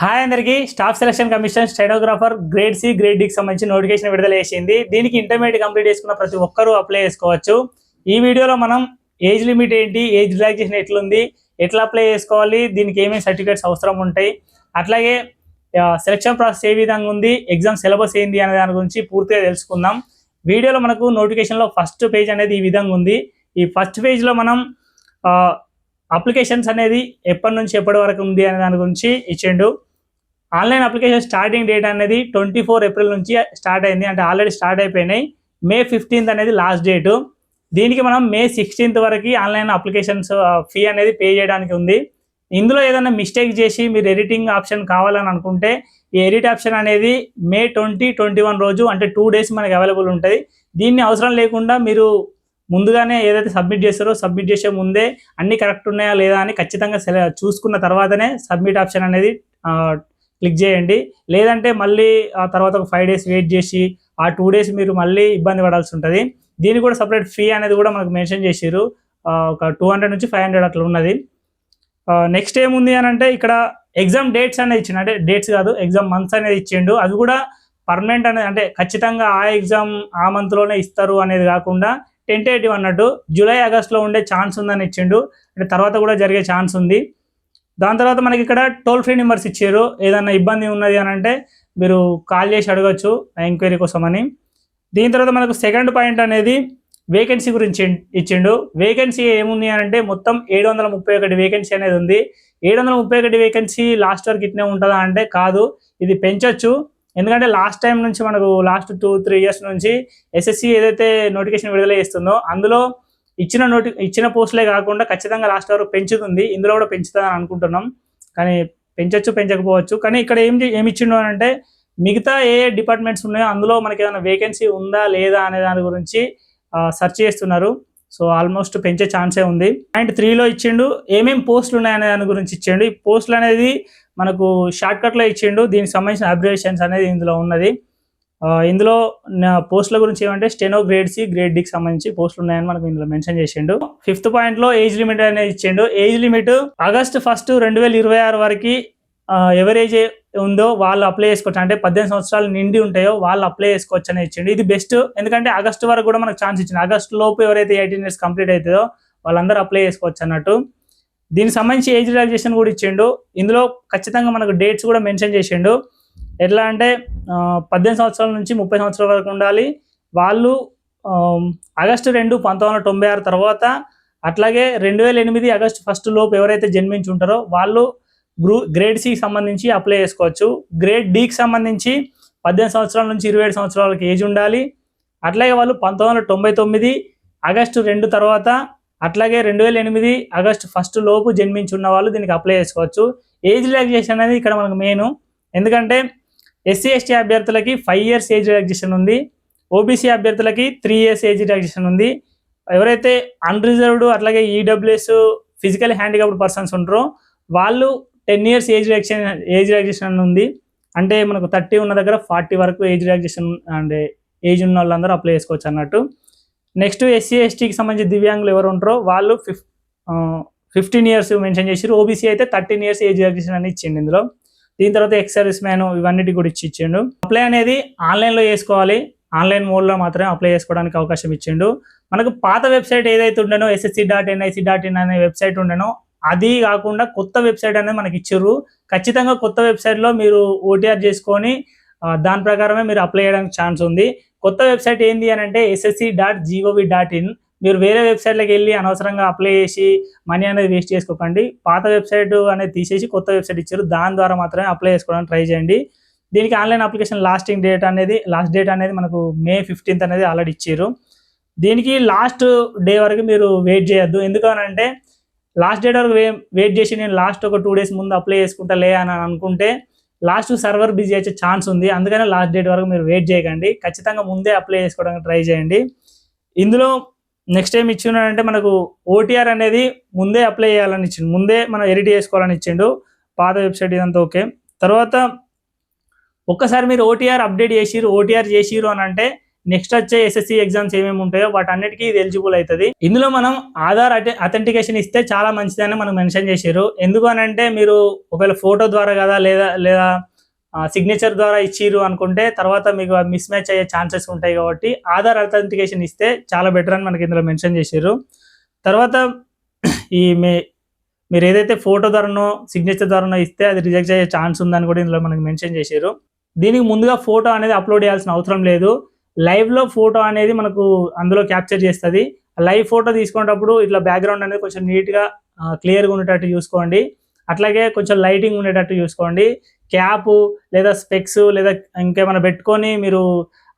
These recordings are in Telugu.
హాయ్ అందరికీ Staff Selection Commission stenographer grade C grade డికి సంబంధించి నోటిఫికేషన్ విడుదల చేసింది. దీనికి ఇంటర్మీడియట్ కంప్లీట్ చేసుకున్న ప్రతి ఒక్కరూ అప్లై చేసుకోవచ్చు. ఈ వీడియోలో మనం ఏజ్ లిమిట్ ఏంటి, ఏజ్ రిలాక్సేషన్ ఎట్లుంది, ఎట్లా అప్లై చేసుకోవాలి, దీనికి ఏమేమి సర్టిఫికేట్స్ అవసరం ఉంటాయి, అట్లాగే సెలక్షన్ ప్రాసెస్ ఏ విధంగా ఉంది, ఎగ్జామ్ సిలబస్ ఏంటి అనే దాని గురించి పూర్తిగా తెలుసుకుందాం. వీడియోలో మనకు నోటిఫికేషన్లో ఫస్ట్ పేజ్ అనేది ఈ విధంగా ఉంది. ఈ ఫస్ట్ పేజ్లో మనం అప్లికేషన్స్ అనేది ఎప్పటి నుంచి ఎప్పటి వరకు ఉంది అనే దాని గురించి ఇచ్చిండు. ఆన్లైన్ అప్లికేషన్ స్టార్టింగ్ డేట్ అనేది 24 ఏప్రిల్ నుంచి స్టార్ట్ అయింది, అంటే ఆల్రెడీ స్టార్ట్ అయిపోయినాయి. May 15 అనేది లాస్ట్ డేటు. దీనికి మనం May 16 వరకు ఆన్లైన్ అప్లికేషన్స్ ఫీ అనేది పే చేయడానికి ఉంది. ఇందులో ఏదైనా మిస్టేక్ చేసి మీరు ఎడిటింగ్ ఆప్షన్ కావాలని అనుకుంటే ఈ ఎడిట్ ఆప్షన్ అనేది May 20, 21 రోజు అంటే 2 days మనకి అవైలబుల్ ఉంటుంది. దీన్ని అవసరం లేకుండా మీరు ముందుగానే ఏదైతే సబ్మిట్ చేస్తారో సబ్మిట్ చేసే ముందే అన్నీ కరెక్ట్ ఉన్నాయా లేదా అని ఖచ్చితంగా చూసుకున్న తర్వాతనే సబ్మిట్ ఆప్షన్ అనేది క్లిక్ చేయండి. లేదంటే మళ్ళీ ఆ తర్వాత ఒక 5 days వెయిట్ చేసి ఆ 2 days మీరు మళ్ళీ ఇబ్బంది పడాల్సి ఉంటుంది. దీనికి కూడా సపరేట్ ఫీ అనేది కూడా మనకు మెన్షన్ చేసారు. ఒక 200 నుంచి 500 అట్లా ఉన్నది. నెక్స్ట్ ఏముంది అని అంటే ఇక్కడ ఎగ్జామ్ డేట్స్ అనేది ఇచ్చిండు, అంటే డేట్స్ కాదు ఎగ్జామ్ మంత్స్ అనేది ఇచ్చిండు. అది కూడా పర్మనెంట్ అనేది, అంటే ఖచ్చితంగా ఆ ఎగ్జామ్ ఆ మంత్లోనే ఇస్తారు అనేది కాకుండా టెంటేటివ్ అన్నట్టు జూలై ఆగస్ట్లో ఉండే ఛాన్స్ ఉందని ఇచ్చిండు, అంటే తర్వాత కూడా జరిగే ఛాన్స్ ఉంది. దాని తర్వాత మనకి ఇక్కడ టోల్ ఫ్రీ నెంబర్స్ ఇచ్చారు. ఏదన్నా ఇబ్బంది ఉన్నది అని అంటే మీరు కాల్ చేసి అడగచ్చు ఎంక్వైరీ కోసం అని. దీని తర్వాత మనకు సెకండ్ పాయింట్ అనేది వేకెన్సీ గురించి ఇచ్చిండు. వేకెన్సీ ఏముంది అని అంటే మొత్తం 731 వేకెన్సీ అనేది ఉంది. 731 వేకెన్సీ లాస్ట్ వరకు ఇట్నే ఉంటుందా అంటే కాదు, ఇది పెంచొచ్చు. ఎందుకంటే లాస్ట్ టైం నుంచి మనకు లాస్ట్ 2-3 years నుంచి ఎస్ఎస్సి ఏదైతే నోటిఫికేషన్ విడుదల చేస్తుందో అందులో ఇచ్చిన పోస్టులే కాకుండా ఖచ్చితంగా లాస్ట్ వరకు పెంచుతుంది. ఇందులో కూడా పెంచుతుందని అనుకుంటున్నాం, కానీ పెంచొచ్చు పెంచకపోవచ్చు. కానీ ఇక్కడ ఏమి ఇచ్చిండు అని అంటే మిగతా ఏ డిపార్ట్మెంట్స్ ఉన్నాయో అందులో మనకి ఏదైనా వేకెన్సీ ఉందా లేదా అనే దాని గురించి సెర్చ్ చేస్తున్నారు. సో ఆల్మోస్ట్ పెంచే ఛాన్సే ఉంది. పాయింట్ 3లో ఇచ్చిండు ఏమేమి పోస్టులు ఉన్నాయనే దాని గురించి ఇచ్చిండు. ఈ పోస్టులు అనేది మనకు షార్ట్కట్లో ఇచ్చిండు. దీనికి సంబంధించిన అబ్రివేషన్స్ అనేది ఇందులో ఉన్నది. ఇందులో పోస్టుల గురించి ఏమంటే స్టెనో గ్రేడ్ సి గ్రేడ్ డికి సంబంధించి పోస్టులు ఉన్నాయని మనకు ఇందులో మెన్షన్ చేసిండు. 5th పాయింట్లో ఏజ్ లిమిట్ అనేది ఇచ్చిండు. ఏజ్ లిమిట్ August 1, 2026 వరకు ఎవరి ఏజ్ ఉందో వాళ్ళు అప్లై చేసుకోవచ్చు, అంటే 18 సంవత్సరాలు నిండి ఉంటాయో వాళ్ళు అప్లై చేసుకోవచ్చు అని ఇచ్చిండు. ఇది బెస్ట్, ఎందుకంటే ఆగస్టు వరకు కూడా మనకు ఛాన్స్ ఇచ్చింది. ఆగస్టు లోపు ఎవరైతే 18 years కంప్లీట్ అవుతుందో వాళ్ళందరూ అప్లై చేసుకోవచ్చు అన్నట్టు. దీనికి సంబంధించి ఏజ్ రిలాక్సేషన్ కూడా ఇచ్చిండు. ఇందులో ఖచ్చితంగా మనకు డేట్స్ కూడా మెన్షన్ చేసిండు. ఎట్లా అంటే 18 సంవత్సరాల నుంచి 30 సంవత్సరాల వరకు ఉండాలి. వాళ్ళు August 2, 1996 తర్వాత, అట్లాగే 2008 August 1 లోపు ఎవరైతే జన్మించి ఉంటారో వాళ్ళు గ్రేడ్ సికి సంబంధించి అప్లై చేసుకోవచ్చు. గ్రేడ్ డికి సంబంధించి 18 సంవత్సరాల నుంచి 27 సంవత్సరాలకి ఏజ్ ఉండాలి. అట్లాగే వాళ్ళు 1999 August 2 తర్వాత, అట్లాగే 2008 August 1 లోపు జన్మించి ఉన్న వాళ్ళు దీనికి అప్లై చేసుకోవచ్చు. ఏజ్ రిలాక్సేషన్ అనేది ఇక్కడ మనకు మెయిన్, ఎందుకంటే SC ST అభ్యర్థులకి 5 years ఏజ్ రిలాక్సేషన్ ఉంది. OBC అభ్యర్థులకి 3 years ఏజ్ రిలాక్సేషన్ ఉంది. ఎవరైతే అన్రిజర్వ్డ్ అట్లాగే EWS ఫిజికల్ హ్యాండిక్యాప్డ్ పర్సన్స్ ఉంటారో వాళ్ళు 10 years ఏజ్ రిలాక్సేషన్ ఉంది. అంటే మనకు 30 ఉన్న దగ్గర 40 వరకు ఏజ్ రిలాక్సేషన్, అంటే ఏజ్ ఉన్న వాళ్ళందరూ అప్లై చేసుకోవచ్చు అన్నట్టు. నెక్స్ట్ SC STకి సంబంధించి దివ్యాంగులు ఎవరు ఉంటారో వాళ్ళు 15 years మెన్షన్ చేసారు. OBC అయితే 13 years ఏజ్ రిలాక్సేషన్ అని ఇచ్చిండు ఇందులో. దీని తర్వాత ఎక్స్ సర్వీస్ మ్యాన్ ఇవన్నిటి కూడా ఇచ్చిండు. అప్లై అనేది ఆన్లైన్లో చేసుకోవాలి, ఆన్లైన్ మోడ్లో మాత్రమే అప్లై చేసుకోవడానికి అవకాశం ఇచ్చిండు. మనకు పాత వెబ్సైట్ ఏదైతే ఉండేనో ssc.nic.in అనే వెబ్సైట్ ఉండేనో అది కాకుండా కొత్త వెబ్సైట్ అనేది మనకి ఇచ్చారు. ఖచ్చితంగా కొత్త వెబ్సైట్లో మీరు OTR చేసుకొని దాని ప్రకారమే మీరు అప్లై చేయడానికి ఛాన్స్ ఉంది. కొత్త వెబ్సైట్ ఏంటి అని అంటే ssc.gov.in. మీరు వేరే వెబ్సైట్లోకి వెళ్ళి అనవసరంగా అప్లై చేసి మనీ అనేది వేస్ట్ చేసుకోకండి. పాత వెబ్సైట్ అనేది తీసేసి కొత్త వెబ్సైట్ ఇచ్చారు, దాని ద్వారా మాత్రమే అప్లై చేసుకోవడానికి ట్రై చేయండి. దీనికి ఆన్లైన్ అప్లికేషన్ లాస్ట్ డేట్ అనేది మనకు May 15 అనేది ఆల్రెడీ ఇచ్చారు. దీనికి లాస్ట్ డే వరకు మీరు వెయిట్ చేయొద్దు. ఎందుకనంటే లాస్ట్ డేట్ వరకు వెయిట్ చేసి నేను లాస్ట్ ఒక 2 days ముందు అప్లై చేసుకుంటా అని అనుకుంటే లాస్ట్ సర్వర్ బిజీ వచ్చే ఛాన్స్ ఉంది. అందుకనే లాస్ట్ డేట్ వరకు మీరు వెయిట్ చేయకండి, ఖచ్చితంగా ముందే అప్లై చేసుకోవడానికి ట్రై చేయండి. ఇందులో నెక్స్ట్ ఏం ఇచ్చిండంటే మనకు OTR అనేది ముందే అప్లై చేయాలని ఇచ్చిండు, ముందే మనం ఎడిట్ చేసుకోవాలని ఇచ్చిండు. పాత వెబ్సైట్ ఇదంతా ఓకే. తర్వాత ఒక్కసారి మీరు OTR అప్డేట్ చేసిరు అని అంటే నెక్స్ట్ వచ్చే ఎస్ఎస్సి ఎగ్జామ్స్ ఏమేమి ఉంటాయో వాటన్నిటికీ ఇది ఎలిజిబుల్ అవుతుంది. ఇందులో మనం ఆధార్ అథెంటికేషన్ ఇస్తే చాలా మంచిదని మనం మెన్షన్ చేశారు. ఎందుకు అని అంటే మీరు ఒకవేళ ఫోటో ద్వారా కదా లేదా సిగ్నేచర్ ద్వారా ఇచ్చిరు అనుకుంటే తర్వాత మీకు మిస్ మ్యాచ్ అయ్యే ఛాన్సెస్ ఉంటాయి. కాబట్టి ఆధార్ అథెంటికేషన్ ఇస్తే చాలా బెటర్ అని మనకి ఇందులో మెన్షన్ చేశారు. తర్వాత ఈ మీరు ఏదైతే ఫోటో ద్వారానో సిగ్నేచర్ ద్వారానో ఇస్తే అది రిజెక్ట్ అయ్యే ఛాన్స్ ఉందని కూడా ఇందులో మనకి మెన్షన్ చేశారు. దీనికి ముందుగా ఫోటో అనేది అప్లోడ్ చేయాల్సిన అవసరం లేదు. లైవ్లో ఫోటో అనేది మనకు అందులో క్యాప్చర్ చేస్తుంది. లైవ్ ఫోటో తీసుకునేటప్పుడు ఇట్లా బ్యాక్గ్రౌండ్ అనేది కొంచెం నీట్గా క్లియర్గా ఉండేటట్టు చూసుకోండి. అట్లాగే కొంచెం లైటింగ్ ఉండేటట్టు చూసుకోండి. క్యాప్ లేదా స్పెక్స్ లేదా ఇంకేమైనా పెట్టుకొని మీరు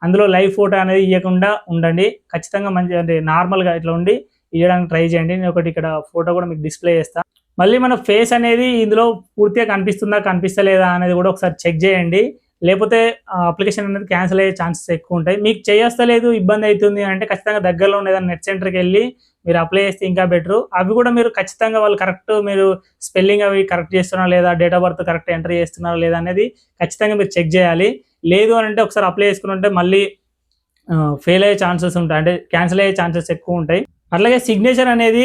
అందులో లైవ్ ఫోటో అనేది ఇవ్వకుండా ఉండండి. ఖచ్చితంగా మంచి అంటే నార్మల్గా ఇట్లా ఉండి ఇవ్వడానికి ట్రై చేయండి. నేను ఒకటి ఇక్కడ ఫోటో కూడా మీకు డిస్ప్లే చేస్తాను. మళ్ళీ మన ఫేస్ అనేది ఇందులో పూర్తిగా కనిపిస్తుందా కనిపిస్తలేదా అనేది కూడా ఒకసారి చెక్ చేయండి. లేకపోతే అప్లికేషన్ అనేది క్యాన్సిల్ అయ్యే ఛాన్సెస్ ఎక్కువ ఉంటాయి. మీకు చేయస్తలేదు ఇబ్బంది అవుతుంది అంటే ఖచ్చితంగా దగ్గరలో ఉన్న ఏదైనా నెట్ సెంటర్కి వెళ్ళి మీరు అప్లై చేస్తే ఇంకా బెటర్. అవి కూడా మీరు ఖచ్చితంగా వాళ్ళు కరెక్ట్ మీరు స్పెల్లింగ్ అవి కరెక్ట్ చేస్తున్నారా లేదా, date of birth correct enter చేస్తున్నారా లేదా అనేది ఖచ్చితంగా మీరు చెక్ చేయాలి. లేదు అని అంటే ఒకసారి అప్లై చేసుకుని ఉంటే మళ్ళీ ఫెయిల్ అయ్యే ఛాన్సెస్ ఉంటాయి, అంటే క్యాన్సిల్ అయ్యే ఛాన్సెస్ ఎక్కువ ఉంటాయి. అట్లాగే సిగ్నేచర్ అనేది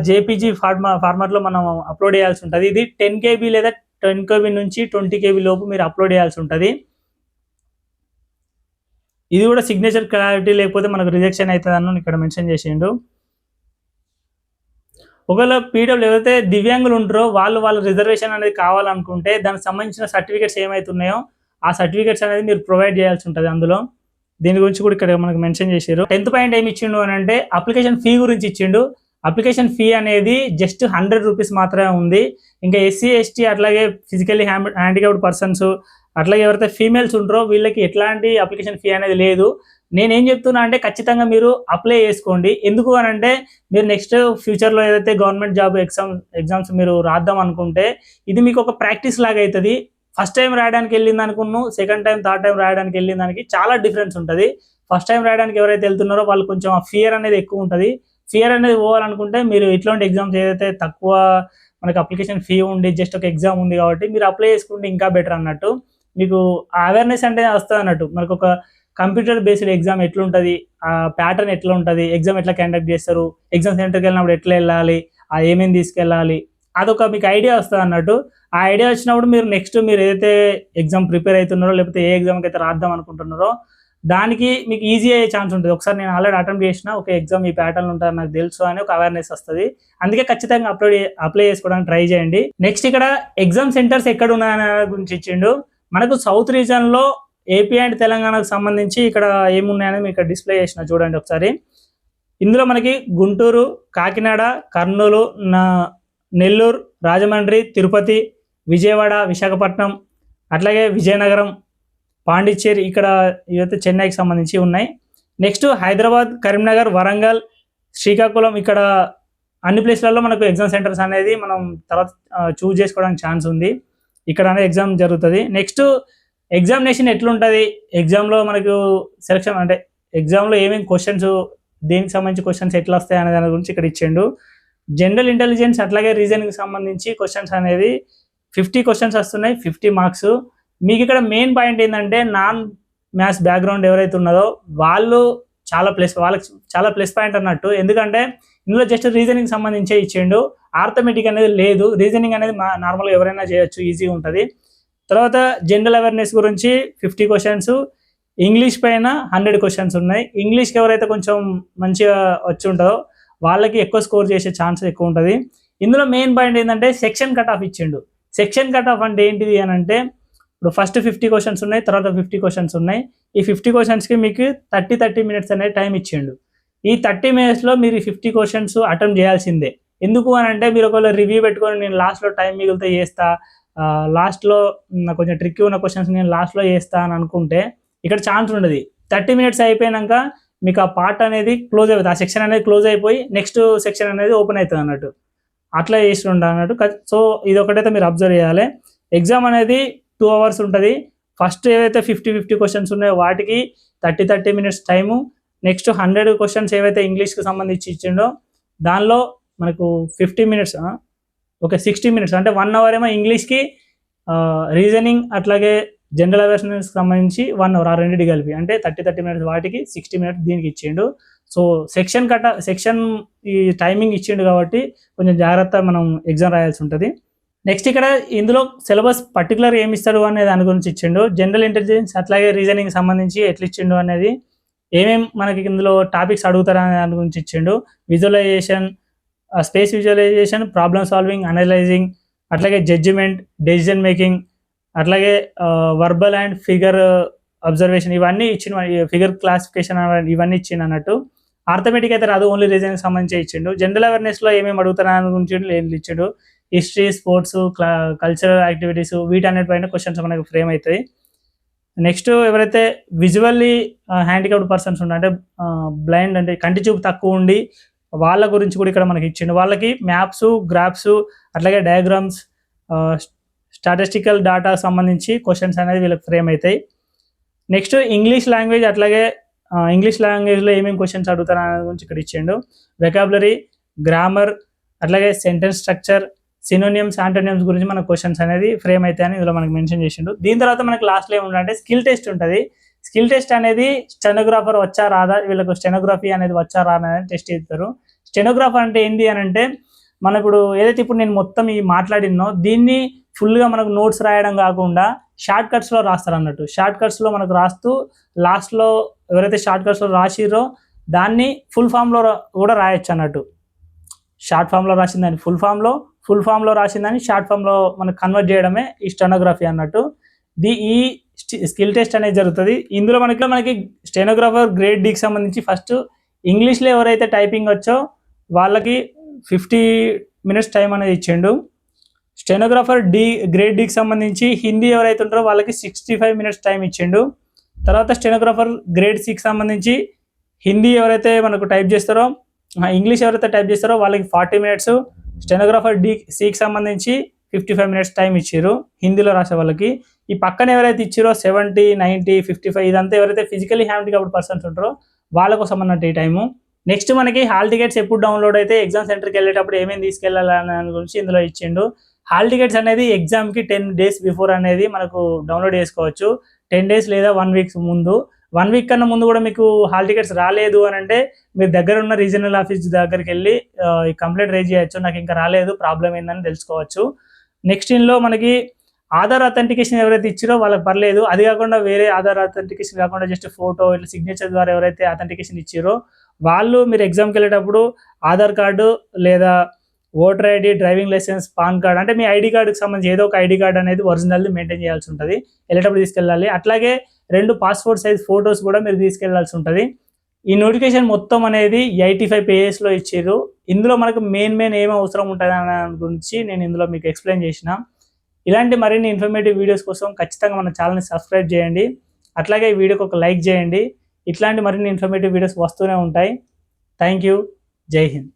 జేపీజీ ఫార్మాట్లో మనం అప్లోడ్ చేయాల్సి ఉంటుంది. ఇది 10 KB లేదా 10 KB నుంచి 20 KB లోపు మీరు అప్లోడ్ చేయాల్సి ఉంటుంది. ఇది కూడా సిగ్నేచర్ క్లారిటీ లేకపోతే మనకు రిజెక్షన్ అవుతుందని ఇక్కడ మెన్షన్ చేసిండు. ఒకవేళ పీడబ్ల్యూ ఎవరైతే దివ్యాంగులు ఉంటారో వాళ్ళ రిజర్వేషన్ అనేది కావాలనుకుంటే దానికి సంబంధించిన సర్టిఫికేట్స్ ఏమైతున్నాయో ఆ సర్టిఫికేట్స్ అనేది మీరు ప్రొవైడ్ చేయాల్సి ఉంటుంది. అందులో దీని గురించి కూడా ఇక్కడ మనకు మెన్షన్ చేశారు. 10th పాయింట్ ఏమి ఇచ్చిండు అని అంటే అప్లికేషన్ ఫీ గురించి ఇచ్చిండు. అప్లికేషన్ ఫీ అనేది జస్ట్ 100 రూపీస్ మాత్రమే ఉంది. ఇంకా ఎస్సీ ఎస్టీ అట్లాగే ఫిజికల్లీ హ్యాండిక్యాప్డ్ పర్సన్స్ అట్లాగే ఎవరైతే ఫీమేల్స్ ఉంటారో వీళ్ళకి ఎట్లాంటి అప్లికేషన్ ఫీ అనేది లేదు. నేనేం చెప్తున్నా అంటే ఖచ్చితంగా మీరు అప్లై చేసుకోండి. ఎందుకు అని అంటే మీరు నెక్స్ట్ ఫ్యూచర్లో ఏదైతే గవర్నమెంట్ జాబ్ ఎగ్జామ్స్ మీరు రాద్దాం అనుకుంటే ఇది మీకు ఒక ప్రాక్టీస్ లాగా అవుతుంది. ఫస్ట్ టైం రాయడానికి వెళ్ళింది అనుకున్నాను, సెకండ్ టైం థర్డ్ టైం రాయడానికి వెళ్ళిన దానికి చాలా డిఫరెన్స్ ఉంటుంది. ఫస్ట్ టైం రాయడానికి ఎవరైతే వెళ్తున్నారో వాళ్ళు కొంచెం ఆ ఫియర్ అనేది ఎక్కువ ఉంటుంది. ఫియర్ అనేది పోవాలనుకుంటే మీరు ఇట్లాంటి ఎగ్జామ్స్ ఏదైతే తక్కువ మనకి అప్లికేషన్ ఫీ ఉండి జస్ట్ ఒక ఎగ్జామ్ ఉంది కాబట్టి మీరు అప్లై చేసుకుంటే ఇంకా బెటర్ అన్నట్టు. మీకు అవేర్నెస్ అంటే వస్తుంది అన్నట్టు. మనకు ఒక కంప్యూటర్ బేస్డ్ ఎగ్జామ్ ఎట్లుంటుంది, ఆ ప్యాటర్న్ ఎట్లా ఉంటుంది, ఎగ్జామ్ ఎట్లా కండక్ట్ చేస్తారు, ఎగ్జామ్ సెంటర్కి వెళ్ళినప్పుడు ఎట్లా వెళ్ళాలి, ఏమేమి తీసుకెళ్ళాలి, అదొక మీకు ఐడియా వస్తుంది అన్నట్టు. ఆ ఐడియా వచ్చినప్పుడు మీరు నెక్స్ట్ మీరు ఏదైతే ఎగ్జామ్ ప్రిపేర్ అవుతున్నారో లేకపోతే ఏ ఎగ్జామ్కి అయితే రాద్దాం అనుకుంటున్నారో దానికి మీకు ఈజీ అయ్యే ఛాన్స్ ఉంటుంది. ఒకసారి నేను ఆల్రెడీ అటెంప్ట్ చేసిన ఒక ఎగ్జామ్ ఈ ప్యాటర్న్ ఉంటుంది నాకు తెలుసు అని ఒక అవేర్నెస్ వస్తుంది. అందుకే ఖచ్చితంగా అప్లై చేసుకోవడానికి ట్రై చేయండి. నెక్స్ట్ ఇక్కడ ఎగ్జామ్ సెంటర్స్ ఎక్కడ ఉన్నాయనే గురించి ఇచ్చిండు. మనకు సౌత్ రీజన్లో ఏపీ అండ్ తెలంగాణకు సంబంధించి ఇక్కడ ఏమున్నాయని మీకు డిస్ప్లే చేసిన చూడండి ఒకసారి. ఇందులో మనకి గుంటూరు, కాకినాడ, కర్నూలు, నెల్లూరు, రాజమండ్రి, తిరుపతి, విజయవాడ, విశాఖపట్నం అట్లాగే విజయనగరం, పాండిచ్చేరి ఇక్కడ ఇవైతే చెన్నైకి సంబంధించి ఉన్నాయి. నెక్స్ట్ హైదరాబాద్, కరీంనగర్, వరంగల్, శ్రీకాకుళం ఇక్కడ అన్ని ప్లేస్లలో మనకు ఎగ్జామ్ సెంటర్స్ అనేది మనం తర్వాత చూస్ చేసుకోవడానికి ఛాన్స్ ఉంది. ఇక్కడ అనేది ఎగ్జామ్ జరుగుతుంది. నెక్స్ట్ ఎగ్జామినేషన్ ఎట్లుంటుంది, ఎగ్జామ్లో మనకు సెలక్షన్ అంటే ఎగ్జామ్లో ఏమేమి క్వశ్చన్స్ దేనికి సంబంధించి క్వశ్చన్స్ ఎట్లా వస్తాయి అనే దాని గురించి ఇక్కడ ఇచ్చిండు. జనరల్ ఇంటెలిజెన్స్ అట్లాగే రీజనింగ్కి సంబంధించి క్వశ్చన్స్ అనేది 50 క్వశ్చన్స్ వస్తున్నాయి, 50 మార్క్స్. మీకు ఇక్కడ మెయిన్ పాయింట్ ఏంటంటే నాన్ మ్యాథ్స్ బ్యాక్గ్రౌండ్ ఎవరైతే ఉన్నదో వాళ్ళకి చాలా ప్లస్ పాయింట్ అన్నట్టు. ఎందుకంటే ఇందులో జస్ట్ రీజనింగ్ సంబంధించే ఇచ్చిండు, ఆర్థమెటిక్ అనేది లేదు. రీజనింగ్ అనేది నార్మల్గా ఎవరైనా చేయొచ్చు, ఈజీగా ఉంటుంది. తర్వాత జనరల్ అవేర్నెస్ గురించి 50 క్వశ్చన్స్, ఇంగ్లీష్ పైన 100 క్వశ్చన్స్ ఉన్నాయి. ఇంగ్లీష్కి ఎవరైతే కొంచెం మంచిగా వచ్చి ఉంటుందో వాళ్ళకి ఎక్కువ స్కోర్ చేసే ఛాన్స్ ఎక్కువ ఉంటుంది. ఇందులో మెయిన్ పాయింట్ ఏంటంటే సెక్షన్ కట్ ఆఫ్ ఇచ్చిండు. సెక్షన్ కట్ ఆఫ్ అంటే ఏంటిది అని అంటే ఇప్పుడు ఫస్ట్ 50 క్వశ్చన్స్ ఉన్నాయి, తర్వాత 50 క్వశ్చన్స్ ఉన్నాయి. ఈ 50 క్వశ్చన్స్కి మీకు 30 మినిట్స్ అనేది టైం ఇచ్చిండు. ఈ 30 మినిట్స్లో మీరు 50 క్వశ్చన్స్ అటెంప్ట్ చేయాల్సిందే. ఎందుకు అని అంటే మీరు ఒకవేళ రివ్యూ పెట్టుకొని నేను లాస్ట్లో టైం మిగిలితే చేస్తా, లాస్ట్లో కొంచెం ట్రిక్కీ ఉన్న క్వశ్చన్స్ నేను లాస్ట్లో చేస్తా అని అనుకుంటే ఇక్కడ ఛాన్స్ ఉండదు. 30 మినిట్స్ అయిపోయాక మీకు ఆ పార్ట్ అనేది క్లోజ్ అవుతుంది, ఆ సెక్షన్ అనేది క్లోజ్ అయిపోయి నెక్స్ట్ సెక్షన్ అనేది ఓపెన్ అవుతుంది అన్నట్టు. అట్లా చేసి ఉండాలి అన్నట్టు. సో ఇది ఒకటైతే మీరు అబ్జర్వ్ చేయాలి. ఎగ్జామ్ అనేది 2 hours ఉంటుంది. ఫస్ట్ ఏవైతే 50 క్వశ్చన్స్ ఉన్నాయో వాటికి 30 మినిట్స్ టైము. నెక్స్ట్ 100 క్వశ్చన్స్ ఏవైతే ఇంగ్లీష్కి సంబంధించి ఇచ్చిండో దానిలో మనకు 50 మినిట్స్, ఓకే 60 మినిట్స్ అంటే 1 hour ఏమో ఇంగ్లీష్కి, రీజనింగ్ అట్లాగే జనరల్ అవేర్నెస్కి సంబంధించి 1 అవర్, ఆ రెండింటి కలిపి అంటే 30 మినిట్స్ వాటికి, 60 మినిట్స్ దీనికి ఇచ్చిండు. సో సెక్షన్ ఈ టైమింగ్ ఇచ్చిండు కాబట్టి కొంచెం జాగ్రత్త మనం ఎగ్జామ్ రాయాల్సి ఉంటుంది. నెక్స్ట్ ఇక్కడ ఇందులో సిలబస్ పర్టికులర్ ఏమి ఇస్తాడు అనే దాని గురించి ఇచ్చిండు. జనరల్ ఇంటెలిజెన్స్ అట్లాగే రీజనింగ్ సంబంధించి ఎట్లా ఇచ్చిండు అనేది, ఏమేమి మనకి ఇందులో టాపిక్స్ అడుగుతారు అనే దాని గురించి ఇచ్చిండు. Visualisation, space visualisation, problem solving, analysing, అట్లాగే జడ్జిమెంట్, డెసిజన్ మేకింగ్, అట్లాగే వర్బల్ అండ్ ఫిగర్ అబ్జర్వేషన్, ఇవన్నీ ఇచ్చిన, ఫిగర్ క్లాసిఫికేషన్ ఇవన్నీ ఇచ్చిండు అన్నట్టు. ఆర్థమెటిక్ అయితే రాదు, ఓన్లీ రీజనింగ్ సంబంధించి ఇచ్చిండు. జనరల్ అవేర్నెస్లో ఏమేమి అడుగుతారు అని గురించి ఇచ్చిండు. హిస్టరీ, స్పోర్ట్స్, కల్చరల్ యాక్టివిటీస్, వీటన్నిటిపైన క్వశ్చన్స్ మనకు ఫ్రేమ్ అవుతాయి. నెక్స్ట్ ఎవరైతే విజువల్లీ హ్యాండిక్యాప్డ్ పర్సన్స్ ఉండే, అంటే బ్లైండ్ అంటే కంటి చూపు తక్కువ ఉండి వాళ్ళ గురించి కూడా ఇక్కడ మనకి ఇచ్చిండు. వాళ్ళకి మ్యాప్స్, గ్రాఫ్స్, అట్లాగే డయాగ్రామ్స్, స్టాటిస్టికల్ డాటా సంబంధించి క్వశ్చన్స్ అనేది వీళ్ళకి ఫ్రేమ్ అవుతాయి. నెక్స్ట్ ఇంగ్లీష్ లాంగ్వేజ్, అట్లాగే ఇంగ్లీష్ లాంగ్వేజ్లో ఏమేమి క్వశ్చన్స్ అడుగుతారు అనే గురించి ఇక్కడ ఇచ్చిండు. వెకాబులరీ, గ్రామర్, అట్లాగే సెంటెన్స్ స్ట్రక్చర్, సినోనియమ్స్, యాంటోనియమ్స్ గురించి మనకు క్వశ్చన్స్ అనేది ఫ్రేమ్ అవుతాయని ఇందులో మనకు మెన్షన్ చేసిండు. దీని తర్వాత మనకి లాస్ట్లో ఏముందంటే స్కిల్ టెస్ట్ ఉంటుంది. స్కిల్ టెస్ట్ అనేది స్టెనోగ్రాఫర్ వచ్చా రాదా, వీళ్ళకు స్టెనోగ్రఫీ అనేది వచ్చా రాదా అని టెస్ట్ చేస్తారు. స్టెనోగ్రాఫర్ అంటే ఏంటి అని అంటే, మన ఇప్పుడు ఏదైతే ఇప్పుడు నేను మొత్తం ఈ మాట్లాడినో దీన్ని ఫుల్గా మనకు నోట్స్ రాయడం కాకుండా షార్ట్ కట్స్లో రాస్తారు అన్నట్టు. షార్ట్ కట్స్లో మనకు రాస్తూ లాస్ట్లో ఎవరైతే షార్ట్ కట్స్లో రాసిరో దాన్ని ఫుల్ ఫామ్లో కూడా రాయొచ్చు అన్నట్టు. షార్ట్ ఫామ్లో రాసిన దాన్ని ఫుల్ ఫామ్లో రాసిన దాన్ని షార్ట్ ఫామ్లో మనకు కన్వర్ట్ చేయడమే ఈ స్టెనోగ్రఫీ అన్నట్టు. ఈ స్కిల్ టెస్ట్ అనేది జరుగుతుంది. ఇందులో మనకి స్టెనోగ్రాఫర్ గ్రేడ్ డీకి సంబంధించి ఫస్ట్ ఇంగ్లీష్లో ఎవరైతే టైపింగ్ వచ్చో వాళ్ళకి 50 మినిట్స్ టైం అనేది ఇచ్చిండు. స్టెనోగ్రాఫర్ గ్రేడ్ డీకి సంబంధించి హిందీ ఎవరైతే ఉంటారో వాళ్ళకి 65 మినిట్స్ టైం ఇచ్చిండు. తర్వాత స్టెనోగ్రాఫర్ గ్రేడ్ సికి సంబంధించి హిందీ ఎవరైతే మనకు టైప్ చేస్తారో, ఇంగ్లీష్ ఎవరైతే టైప్ చేస్తారో వాళ్ళకి 40 మినిట్స్, స్టెనోగ్రాఫర్ సికి సంబంధించి 55 మినిట్స్ టైం ఇచ్చారు హిందీలో రాసే వాళ్ళకి. ఈ పక్కన ఎవరైతే ఇచ్చారో 70, 90, 55 ఇదంతా ఎవరైతే ఫిజికలీ హ్యాండిక్యాప్డ్ పర్సన్స్ ఉంటారో వాళ్ళ కోసం అన్నట్టు ఈ టైము. నెక్స్ట్ మనకి హాల్ టికెట్స్ ఎప్పుడు డౌన్లోడ్ అయితే ఎగ్జామ్ సెంటర్కి వెళ్ళేటప్పుడు ఏమేమి తీసుకెళ్ళాలి అనే దాని గురించి ఇందులో ఇచ్చిండు. హాల్ టికెట్స్ అనేది ఎగ్జామ్కి 10 days బిఫోర్ అనేది మనకు డౌన్లోడ్ చేసుకోవచ్చు. 10 days లేదా 1 week ముందు. 1 week కన్నా ముందు కూడా మీకు హాల్ టికెట్స్ రాలేదు అని అంటే మీరు దగ్గర ఉన్న రీజనల్ ఆఫీస్ దగ్గరికి వెళ్ళి ఈ కంప్లైంట్ రేజ్ చేయొచ్చు, నాకు ఇంకా రాలేదు, ప్రాబ్లం ఏందని తెలుసుకోవచ్చు. నెక్స్ట్ ఇందులో మనకి ఆధార్ అథెంటికేషన్ ఎవరైతే ఇచ్చారో వాళ్ళకి పర్లేదు. అది కాకుండా వేరే ఆధార్ అథెంటికేషన్ కాకుండా జస్ట్ ఫోటో ఇట్లా సిగ్నేచర్ ద్వారా ఎవరైతే అథెంటికేషన్ ఇచ్చారో వాళ్ళు మీరు ఎగ్జామ్కి వెళ్ళేటప్పుడు ఆధార్ కార్డు లేదా voter ID, driving licence, PAN card, అంటే మీ ఐడి కార్డుకి సంబంధించి ఏదో ఒక ఐడి కార్డ్ అనేది ఒరిజినల్ మెయింటైన్ చేయాల్సి ఉంటుంది, వెళ్ళేటప్పుడు తీసుకెళ్ళాలి. అట్లాగే 2 పాస్పోర్ట్ సైజ్ ఫొటోస్ కూడా మీరు తీసుకెళ్లాల్సి ఉంటుంది. ఈ నోటిఫికేషన్ మొత్తం అనేది 85 pagesలో ఇచ్చారు. ఇందులో మనకు మెయిన్ ఏం అవసరం ఉంటుంది అనే గురించి నేను ఇందులో మీకు ఎక్స్ప్లెయిన్ చేసిన. ఇలాంటి మరిన్ని ఇన్ఫర్మేటివ్ వీడియోస్ కోసం ఖచ్చితంగా మన ఛానల్ని సబ్స్క్రైబ్ చేయండి. అట్లాగే ఈ వీడియోకి ఒక లైక్ చేయండి. ఇట్లాంటి మరిన్ని ఇన్ఫర్మేటివ్ వీడియోస్ వస్తూనే ఉంటాయి. Thank you. జై హింద్.